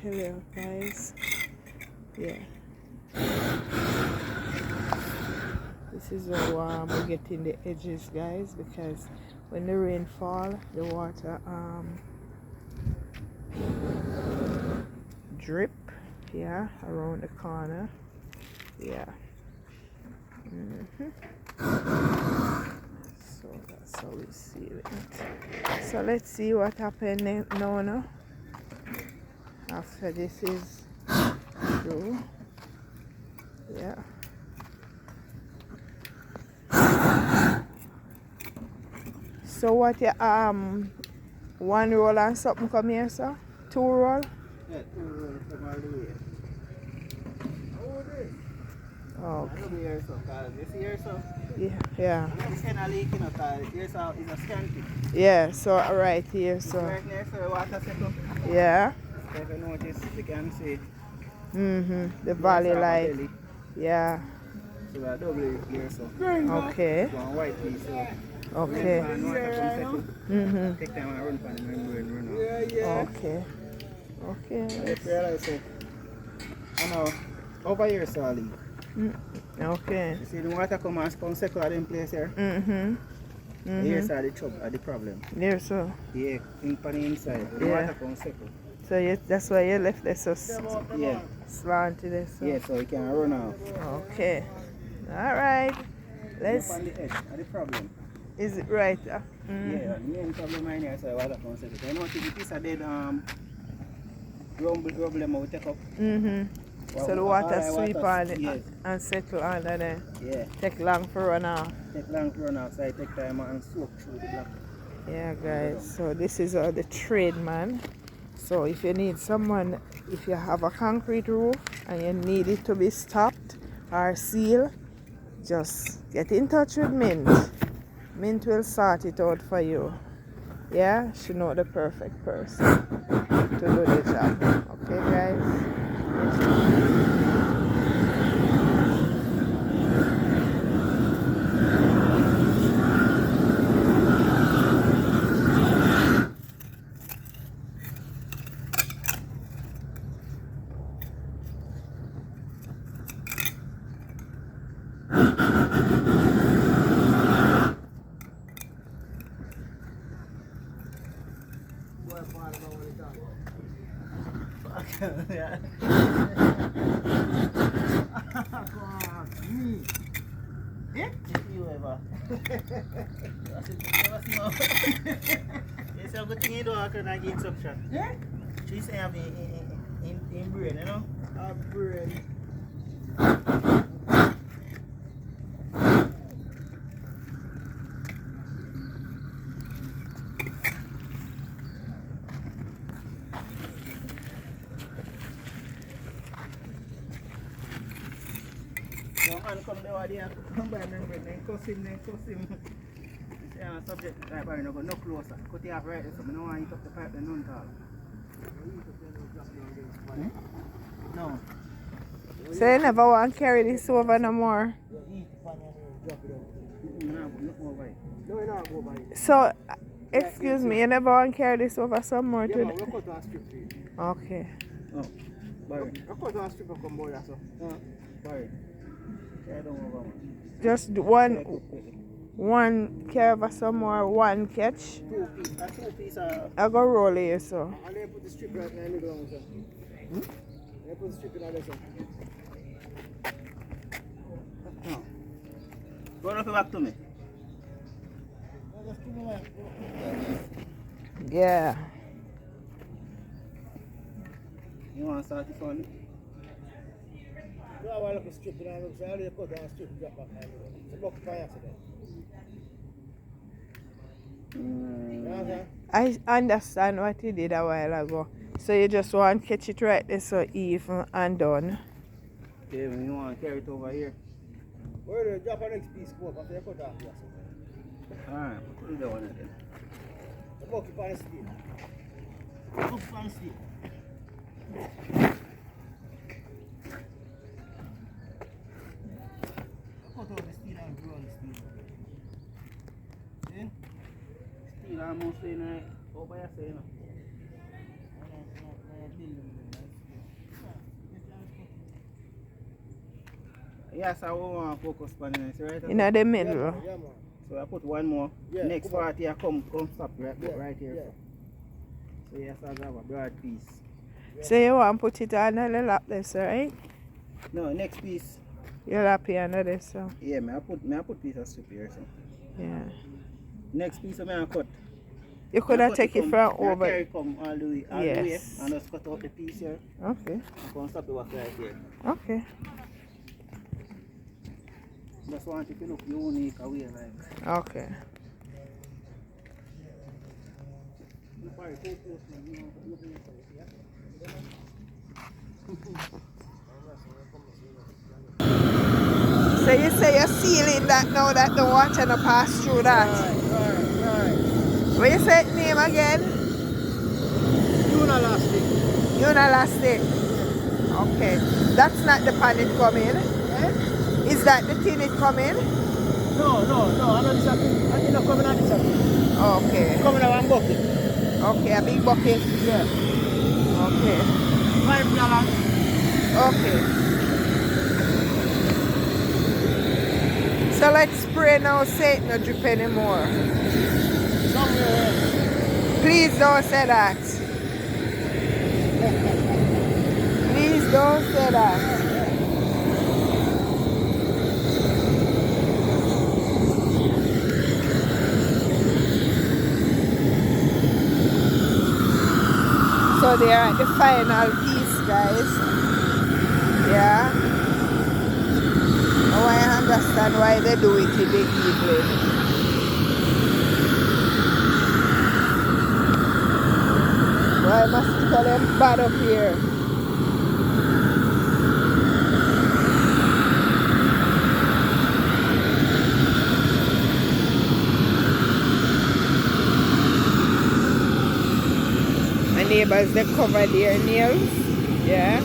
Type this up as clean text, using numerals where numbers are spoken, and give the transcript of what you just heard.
tell you guys. Yeah. This is how warm we get in the edges, guys, because when the rain fall, the water drip, yeah, around the corner. Yeah. So that's how we seal it. So let's see what happened now. After this is through. Yeah. So what you one roll and something come here, sir? 2 roll? Yeah, 2 roll from all the way. Oh, okay. Here, so, you see here, so? Yeah. This kind of leak, you know, here, so is a scanty. Yeah, so right here, so. Right there, so water settle. Yeah. If you notice, you can see. The valley light. Belly. Yeah. So we are double here, so. Okay. One white piece, so. Okay. Take time and run for the membrane, run out. Okay. Okay. Let's realize, so. I know, over here, so leak. Okay. You see the water come and circle at them place here? Here's the trouble, the problem. There, so. Yeah, in the inside. The water come circle. So that's why you left this so slanted. So. Yeah, so you can run off. Okay. All right. Let's. On the edge, the problem. Is it right? Yeah, the main problem right here is the water come circle. You know, if it is a dead rumble them will take up. So the water sweep on it yes. and settle under there. Yeah. Take long for run off. Take long to run off, so I take time and soak through the block. Yeah, guys. So this is the trade, man. So if you need someone, if you have a concrete roof and you need it to be stopped or sealed, just get in touch with Mint. Mint will sort it out for you. Yeah, she know the perfect person to do the job. Okay, guys. Yeah. You ever? It's a good thing you don't have to get instruction. Yeah? She say have in brain, you know? A brain. And come there, come by membrane, then cuss him. This subject right by no closer. Cut it off right there, so I don't want to eat up the pipe and none tall. No. So you never want to carry this over no more? So, excuse me, you never want to carry this over some more today? Okay. Oh, Barry. I cut on strip of come so. Barry. Just one carry over some more, one catch. 2 pieces. I go roll here, so. And then put the strip right in the ground, sir. Then put the strip in there, sir. No. Go back to me. Yeah. You want to start it for me? No, I want to strip it out. I already cut down strip drop back. It's a buck by accident. I understand what you did a while ago. So you just want to catch it right there so even and done. Okay, when you want to carry it over here. Where the drop the next piece go up after you cut off here. Alright, put it down again. The buck on the steel. Buck on the steel. Cut out the steel and grow on the steel. See? Steel almost in over here, say, you know. I build them. Yes, I want to focus on it. Right? In the Yeah, middle. man. Yeah, man. So I put one more. Yeah, Next come on. part here, come stop right, Yeah, right here. yeah. So yes, I have a broad piece. So you want to put it on the lap this, right? No, next piece. Your lap here under this, so. Yeah, may I put piece of strip here. So. Yeah. Next piece of I cut. You could have taken it from over. Carry come all the way, Yes. and just cut out the piece here. Okay. And come stop the work right here. Okay. Just want it to look unique away like. Okay. So you say you're sealing that now that the water no pass through that. Right. What you say its name again? Unelastic. Unelastic. Okay. That's not the pan it come in. Eh? Is that the tin it come in? No. I'm not disappointed. I did not come in on this. Okay. Coming out one bucket. Okay, a big bucket. Yeah. Okay. $5. Okay. So let's spray now, say it no drip anymore. Somewhere else. Please don't say that. Please don't say that. So they are at the final piece, guys. Yeah. Now I understand why they do it in the evening. Why mosquito them bad up here? My neighbors, they cover their nails. Yeah.